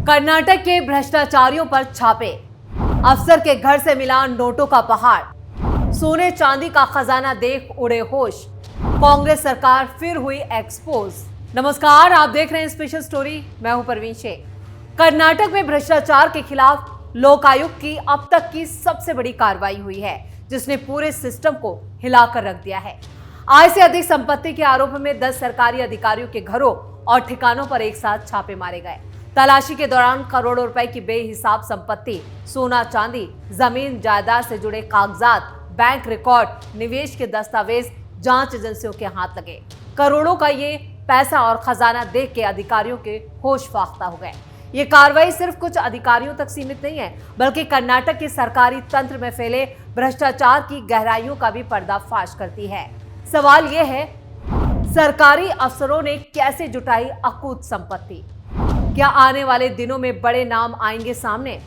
कर्नाटक के भ्रष्टाचारियों पर छापे, अफसर के घर से मिला नोटों का पहाड़, सोने चांदी का खजाना देख उड़े होश, कांग्रेस सरकार फिर हुई एक्सपोज। नमस्कार, आप देख रहे हैं स्पेशल स्टोरी, मैं हूं परवीन शेख। कर्नाटक में भ्रष्टाचार के खिलाफ लोकायुक्त की अब तक की सबसे बड़ी कार्रवाई हुई है, जिसने पूरे सिस्टम को हिलाकर रख दिया है। आय से अधिक संपत्ति के आरोप में 10 सरकारी अधिकारियों के घरों और ठिकानों पर एक साथ छापे मारे गए। तलाशी के दौरान करोड़ों रुपए की बेहिसाब संपत्ति, सोना चांदी, जमीन जायदाद से जुड़े कागजात, बैंक रिकॉर्ड, निवेश के दस्तावेज जांच एजेंसियों के हाथ लगे। करोड़ों का ये पैसा और खजाना देख के अधिकारियों के होश फाख्ता हो गए। ये कार्रवाई सिर्फ कुछ अधिकारियों तक सीमित नहीं है, बल्कि कर्नाटक के सरकारी तंत्र में फैले भ्रष्टाचार की गहराइयों का भी पर्दाफाश करती है। सवाल यह है, सरकारी अफसरों ने कैसे जुटाई अकूत संपत्ति? क्या आने वाले दिनों में बड़े नाम आएंगे सामने?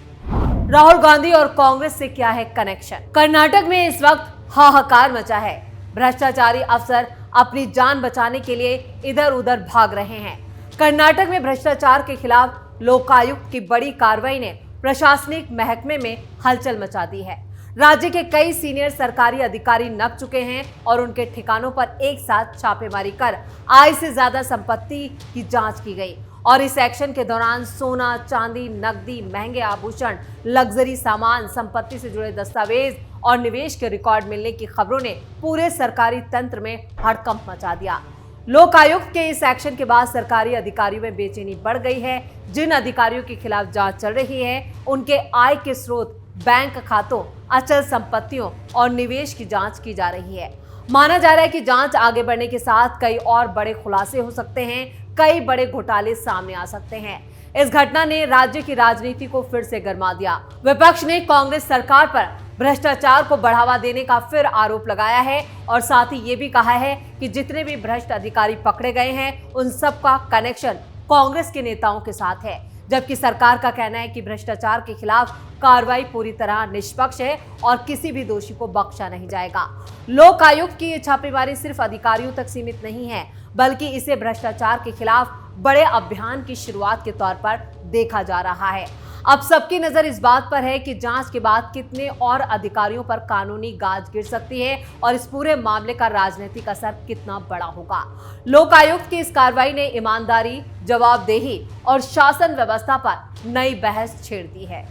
राहुल गांधी और कांग्रेस से क्या है कनेक्शन? कर्नाटक में इस वक्त हाहाकार मचा है। भ्रष्टाचारी अफसर अपनी जान बचाने के लिए इधर उधर भाग रहे हैं। कर्नाटक में भ्रष्टाचार के खिलाफ लोकायुक्त की बड़ी कार्रवाई ने प्रशासनिक महकमे में हलचल मचा दी है। राज्य के कई सीनियर सरकारी अधिकारी नप चुके हैं और उनके ठिकानों पर एक साथ छापेमारी कर आय से ज्यादा संपत्ति की जांच की गई। और इस एक्शन के दौरान सोना, चांदी, नकदी, महंगे आभूषण, लग्जरी सामान, संपत्ति से जुड़े दस्तावेज और निवेश के रिकॉर्ड मिलने की खबरों ने पूरे सरकारी तंत्र में हड़कंप मचा दिया। लोकायुक्त के इस एक्शन के बाद सरकारी अधिकारियों में बेचैनी बढ़ गई है। जिन अधिकारियों के खिलाफ जांच चल रही है, उनके आय के स्रोत, बैंक खातों, अचल संपत्तियों और निवेश की जांच की जा रही है। माना जा रहा है कि जांच आगे बढ़ने के साथ कई और बड़े खुलासे हो सकते हैं, कई बड़े घोटाले सामने आ सकते हैं। इस घटना ने राज्य की राजनीति को फिर से गरमा दिया। विपक्ष ने कांग्रेस सरकार पर भ्रष्टाचार को बढ़ावा देने का फिर आरोप लगाया है और साथ ही ये भी कहा है कि जितने भी भ्रष्ट अधिकारी पकड़े गए हैं, उन सब का कनेक्शन कांग्रेस के नेताओं के साथ है। जबकि सरकार का कहना है कि भ्रष्टाचार के खिलाफ कार्रवाई पूरी तरह निष्पक्ष है और किसी भी दोषी को बख्शा नहीं जाएगा। लोकायुक्त की ये छापेमारी सिर्फ अधिकारियों तक सीमित नहीं है, बल्कि इसे भ्रष्टाचार के खिलाफ बड़े अभियान की शुरुआत के तौर पर देखा जा रहा है। अब सबकी नजर इस बात पर है कि जांच के बाद कितने और अधिकारियों पर कानूनी गाज गिर सकती है और इस पूरे मामले का राजनीतिक असर कितना बड़ा होगा। लोकायुक्त की इस कार्रवाई ने ईमानदारी, जवाबदेही और शासन व्यवस्था पर नई बहस छेड़ दी है।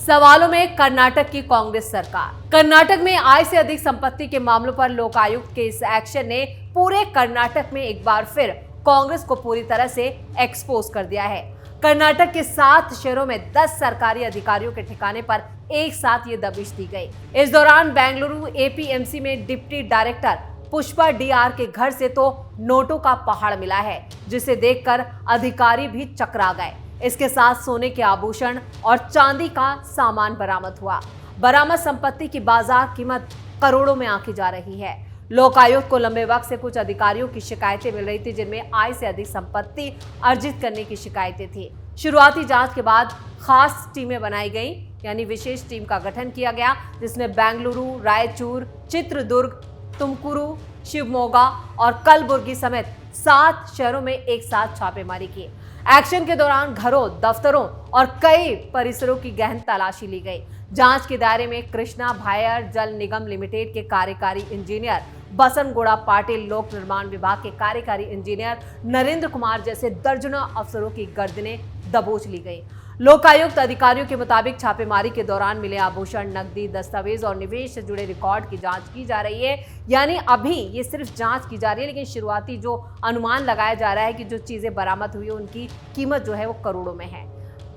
सवालों में कर्नाटक की कांग्रेस सरकार। कर्नाटक में आय से अधिक संपत्ति के मामलों पर लोकायुक्त के इस एक्शन ने पूरे कर्नाटक में एक बार फिर कांग्रेस को पूरी तरह से एक्सपोज कर दिया है। कर्नाटक के 7 शहरों में 10 सरकारी अधिकारियों के ठिकाने पर एक साथ ये दबिश दी गई। इस दौरान बेंगलुरु एपीएमसी में डिप्टी डायरेक्टर पुष्पा डीआर के घर से तो नोटों का पहाड़ मिला है, जिसे देखकर अधिकारी भी चकरा गए। इसके साथ सोने के आभूषण और चांदी का सामान बरामद हुआ। बरामद संपत्ति की बाजार कीमत करोड़ों में आंकी जा रही है। लोकायुक्त को लंबे वक्त से कुछ अधिकारियों की शिकायतें मिल रही थी, जिनमें आय से अधिक संपत्ति अर्जित करने की शिकायतें थी। शुरुआती जांच के बाद खास टीमें बनाई गई, यानी विशेष टीम का गठन किया गया, जिसने बेंगलुरु, रायचूर, चित्रदुर्ग, तुमकुरू, शिवमोगा और कलबुर्गी समेत 7 शहरों में एक साथ छापेमारी की। एक्शन के दौरान घरों, दफ्तरों और कई परिसरों की गहन तलाशी ली गई। जांच के दायरे में कृष्णा भायर जल निगम लिमिटेड के कार्यकारी इंजीनियर, बसनगुड़ा पाटिल लोक निर्माण विभाग के कार्यकारी इंजीनियर नरेंद्र कुमार जैसे दर्जनों अफसरों की गर्दनें दबोच ली गई। लोकायुक्त अधिकारियों के मुताबिक छापेमारी के दौरान मिले आभूषण, नकदी, दस्तावेज और निवेश से जुड़े रिकॉर्ड की जांच की जा रही है। यानी अभी ये सिर्फ जांच की जा रही है, लेकिन शुरुआती जो अनुमान लगाया जा रहा है कि जो चीजें बरामद हुई है उनकी कीमत जो है वो करोड़ों में है।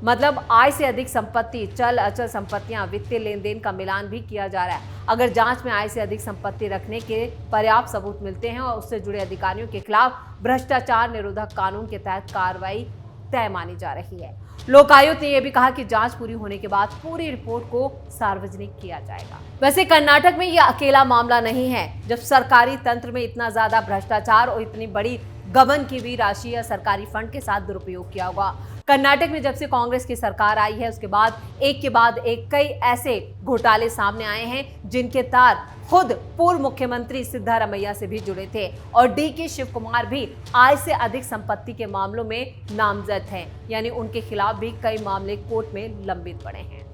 मतलब आय से अधिक संपत्ति, चल अचल संपत्तियां, वित्तीय लेन देन का मिलान भी किया जा रहा है। अगर जांच में आय से अधिक संपत्ति रखने के पर्याप्त सबूत मिलते हैं और उससे जुड़े अधिकारियों के खिलाफ भ्रष्टाचार निरोधक कानून के तहत कार्रवाई तय मानी जा रही है। लोकायुक्त ने यह भी कहा कि जांच पूरी होने के बाद पूरी रिपोर्ट को सार्वजनिक किया जाएगा। वैसे कर्नाटक में यह अकेला मामला नहीं है। जब सरकारी तंत्र में इतना ज्यादा भ्रष्टाचार और इतनी बड़ी गबन की हुई राशि या सरकारी फंड के साथ दुरुपयोग किया होगा। कर्नाटक में जब से कांग्रेस की सरकार आई है उसके बाद एक कई ऐसे घोटाले सामने आए हैं जिनके तार खुद पूर्व मुख्यमंत्री सिद्धारमैया से भी जुड़े थे और डीके शिव कुमार भी आय से अधिक संपत्ति के मामलों में नामजद हैं, यानी उनके खिलाफ भी कई मामले कोर्ट में लंबित पड़े हैं।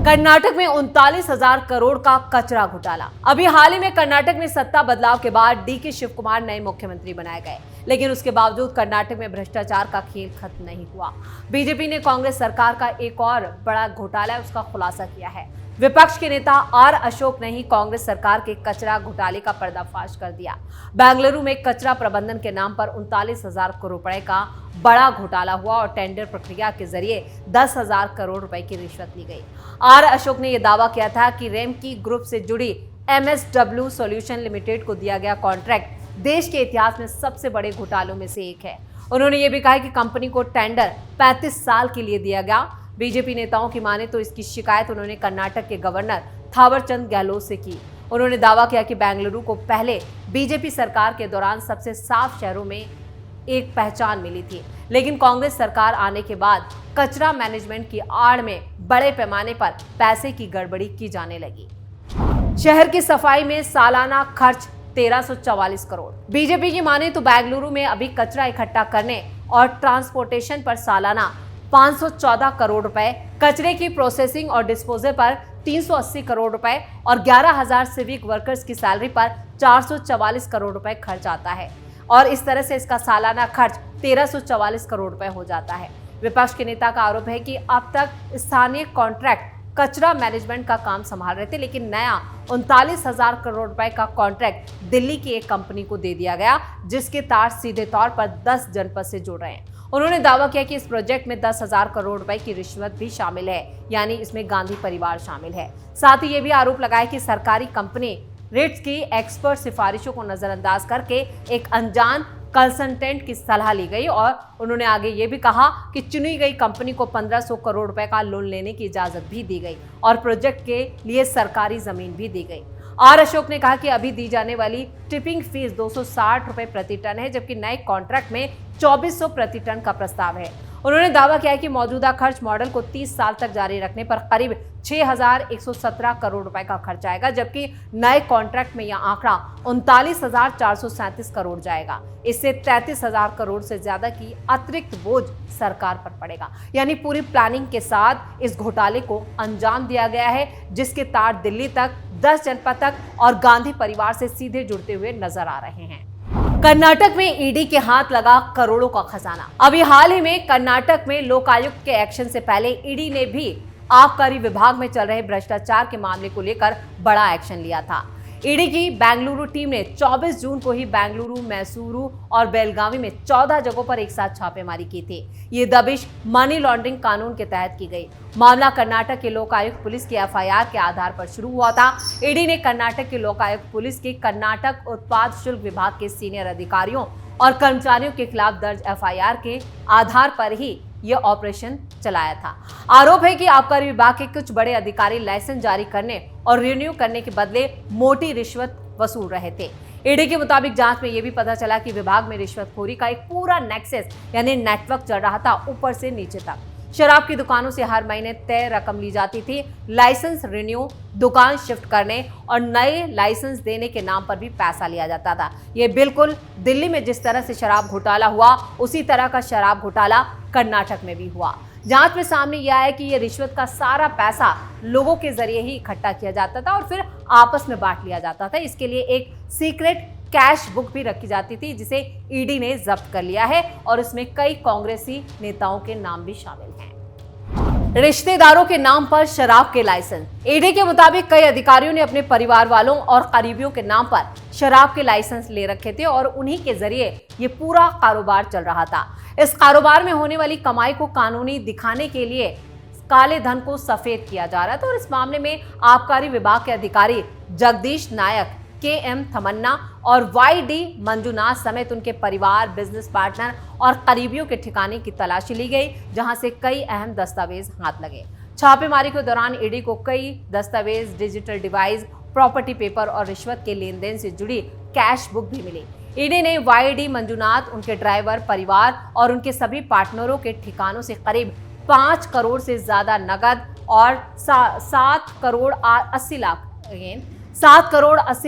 कर्नाटक में 39,000 करोड़ का कचरा घोटाला। अभी हाल ही में कर्नाटक में सत्ता बदलाव के बाद डीके शिव कुमार नए मुख्यमंत्री बनाए गए, लेकिन उसके बावजूद कर्नाटक में भ्रष्टाचार का खेल खत्म नहीं हुआ। बीजेपी ने कांग्रेस सरकार का एक और बड़ा घोटाला है उसका खुलासा किया है। विपक्ष के नेता आर अशोक ने ही कांग्रेस सरकार के कचरा घोटाले का पर्दाफाश कर दिया। बेंगलुरु में कचरा प्रबंधन के नाम पर 39,000 करोड़ रुपए का बड़ा घोटाला हुआ और टेंडर प्रक्रिया के जरिए 10,000 करोड़ रुपए की रिश्वत ली गई। आर अशोक ने यह दावा किया था कि रेमकी ग्रुप से जुड़ी MSW सॉल्यूशन लिमिटेड को दिया गया कॉन्ट्रैक्ट देश के इतिहास में सबसे बड़े घोटालों में से एक है। उन्होंने ये भी कहा कि कंपनी को टेंडर 35 साल के लिए दिया गया। बीजेपी नेताओं की माने तो इसकी शिकायत उन्होंने कर्नाटक के गवर्नर थावरचंद गहलोत से की। उन्होंने दावा किया कि बेंगलुरु को पहले बीजेपी सरकार के दौरान सबसे साफ शहरों में एक पहचान मिली थी, लेकिन कांग्रेस सरकार आने के बाद कचरा मैनेजमेंट की आड़ में बड़े पैमाने पर पैसे की गड़बड़ी की जाने लगी। शहर की सफाई में सालाना खर्च 1344 करोड़। बीजेपी की माने तो बेंगलुरु में अभी कचरा इकट्ठा करने और ट्रांसपोर्टेशन पर सालाना 514 करोड़ रुपए, कचरे की प्रोसेसिंग और डिस्पोजल पर 380 करोड़ रुपए और 11,000 सिविक वर्कर्स की सैलरी पर 444 करोड़ रुपए खर्च आता है और इस तरह से इसका सालाना खर्च 1344 करोड़ रुपए हो जाता है। विपक्ष के नेता का आरोप है कि अब तक स्थानीय कॉन्ट्रैक्ट कचरा मैनेजमेंट का काम संभाल रहे थे, लेकिन नया 39,000 करोड़ रुपए का कॉन्ट्रैक्ट दिल्ली की एक कंपनी को दे दिया गया, जिसके तार सीधे तौर पर 10 जनपद से जुड़ रहे हैं। उन्होंने दावा किया कि इस प्रोजेक्ट में 10,000 करोड़ रुपए की रिश्वत भी शामिल है, यानी इसमें गांधी परिवार शामिल है। साथ ही ये भी आरोप लगाया कि सरकारी कंपनी रिट्स की एक्सपर्ट सिफारिशों को नजरअंदाज करके एक अनजान कंसल्टेंट की सलाह ली गई और उन्होंने आगे ये भी कहा कि चुनी गई कंपनी को 1500 करोड़ रुपए का लोन लेने की इजाजत भी दी गई और प्रोजेक्ट के लिए सरकारी जमीन भी दी गई। आर अशोक ने कहा कि अभी दी जाने वाली टिपिंग फीस 260 रुपए प्रति टन है, जबकि नए कॉन्ट्रैक्ट में 2400 प्रति टन का प्रस्ताव है। उन्होंने दावा किया कि मौजूदा खर्च मॉडल को 30 साल तक जारी रखने पर करीब 6,117 करोड़ रुपए का खर्च आएगा, जबकि नए कॉन्ट्रैक्ट में यह आंकड़ा 39,437 करोड़ जाएगा। इससे 33,000 करोड़ से ज्यादा की अतिरिक्त बोझ सरकार पर पड़ेगा। यानी पूरी प्लानिंग के साथ इस घोटाले को अंजाम दिया गया है, जिसके तार दिल्ली तक, 10 जनपद तक और गांधी परिवार से सीधे जुड़ते हुए नजर आ रहे हैं। कर्नाटक में ईडी के हाथ लगा करोड़ों का खजाना। अभी हाल ही में कर्नाटक में लोकायुक्त के एक्शन से पहले ईडी ने भी आबकारी विभाग में चल रहे भ्रष्टाचार के मामले को लेकर बड़ा एक्शन लिया था। ईडी की बेंगलुरु टीम ने 24 जून को ही बेंगलुरु, मैसूरू और बेलगावी में 14 जगहों पर एक साथ छापेमारी की थी। ये दबिश मनी लॉन्ड्रिंग कानून के तहत की गई। मामला कर्नाटक के लोकायुक्त पुलिस की FIR के आधार पर शुरू हुआ था। ईडी ने कर्नाटक के लोकायुक्त पुलिस के कर्नाटक उत्पाद शुल्क विभाग के सीनियर अधिकारियों और कर्मचारियों के खिलाफ दर्ज FIR के आधार पर ही यह ऑपरेशन चलाया था। आरोप है कि आबकारी विभाग के कुछ बड़े अधिकारी लाइसेंस जारी करने और रिन्यू करने के बदले मोटी रिश्वत वसूल रहे थे। ईडी के मुताबिक जांच में यह भी पता चला कि विभाग में रिश्वतखोरी का एक पूरा नेक्सस यानी नेटवर्क चल रहा था, ऊपर से नीचे तक। शराब की दुकानों से हर महीने तय रकम ली जाती थी। लाइसेंस रिन्यू, दुकान शिफ्ट करने और नए लाइसेंस देने के नाम पर भी पैसा लिया जाता था। ये बिल्कुल दिल्ली में जिस तरह से शराब घोटाला हुआ, उसी तरह का शराब घोटाला कर्नाटक में भी हुआ। जांच में सामने यह आया कि यह रिश्वत का सारा पैसा लोगों के जरिए ही इकट्ठा किया जाता था और फिर आपस में बांट लिया जाता था। इसके लिए एक सीक्रेट कैश बुक भी रखी जाती थी, जिसे ईडी ने जब्त कर लिया है और इसमें कई कांग्रेसी नेताओं के नाम भी शामिल हैं। रिश्तेदारों के नाम पर शराब के लाइसेंस। ईडी के मुताबिक कई अधिकारियों ने अपने परिवार वालों और करीबियों के नाम पर शराब के लाइसेंस ले रखे थे और उन्हीं के जरिए ये पूरा कारोबार चल रहा था। इस कारोबार में होने वाली कमाई को कानूनी दिखाने के लिए काले धन को सफेद किया जा रहा था और इस मामले में आबकारी विभाग के अधिकारी जगदीश नायक, KM थमन्ना और YD मंजुनाथ समेत उनके परिवार, बिजनेस पार्टनर और करीबियों के ठिकाने की तलाशी ली गई, जहां से कई अहम दस्तावेज हाथ लगे। छापेमारी के दौरान ईडी को कई दस्तावेज, डिजिटल डिवाइस, प्रॉपर्टी पेपर और रिश्वत के लेन देन से जुड़ी कैश बुक भी मिली। ईडी ने वाईडी मंजुनाथ, उनके ड्राइवर, परिवार और उनके सभी पार्टनरों के ठिकानों से करीब 5 करोड़ से ज्यादा नकद और 7 करोड़ 80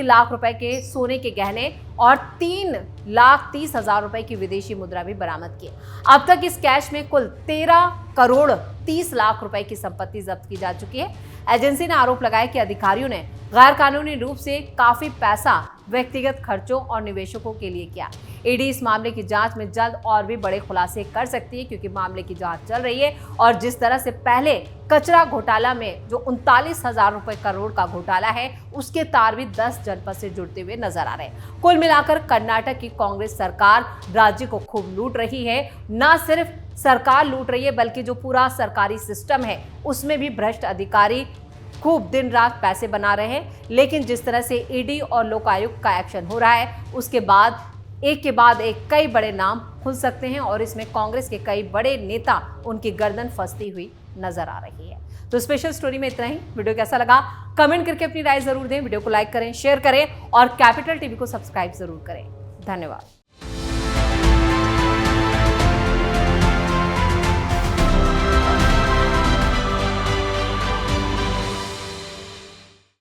लाख रुपए के सोने के गहने और 3,30,000 रुपए की विदेशी मुद्रा भी बरामद की। अब तक इस कैश में कुल 13 करोड़ 30 लाख रुपए की संपत्ति जब्त की जा चुकी है। एजेंसी ने आरोप लगाया कि अधिकारियों ने गैर कानूनी रूप से काफी पैसा व्यक्तिगत खर्चों और निवेशकों के लिए किया। ईडी इस मामले की जांच में जल्द और भी बड़े खुलासे कर सकती है, क्योंकि मामले की जांच चल रही है और जिस तरह से पहले कचरा घोटाला में जो 39,000 रुपए करोड़ का घोटाला है, उसके तार भी 10 जनपद से जुड़ते हुए नजर आ रहे हैं। कुल मिलाकर कर्नाटक की कांग्रेस सरकार राज्य को खूब लूट रही है। न सिर्फ सरकार लूट रही है, बल्कि जो पूरा सरकारी सिस्टम है उसमें भी भ्रष्ट अधिकारी खूब दिन रात पैसे बना रहे हैं। लेकिन जिस तरह से ईडी और लोकायुक्त का एक्शन हो रहा है, उसके बाद एक के बाद एक कई बड़े नाम खुल सकते हैं और इसमें कांग्रेस के कई बड़े नेता उनकी गर्दन फंसती हुई नजर आ रही है। तो स्पेशल स्टोरी में इतना ही। वीडियो कैसा लगा कमेंट करके अपनी राय जरूर दें। वीडियो को लाइक करें, शेयर करें और कैपिटल टीवी को सब्सक्राइब जरूर करें। धन्यवाद।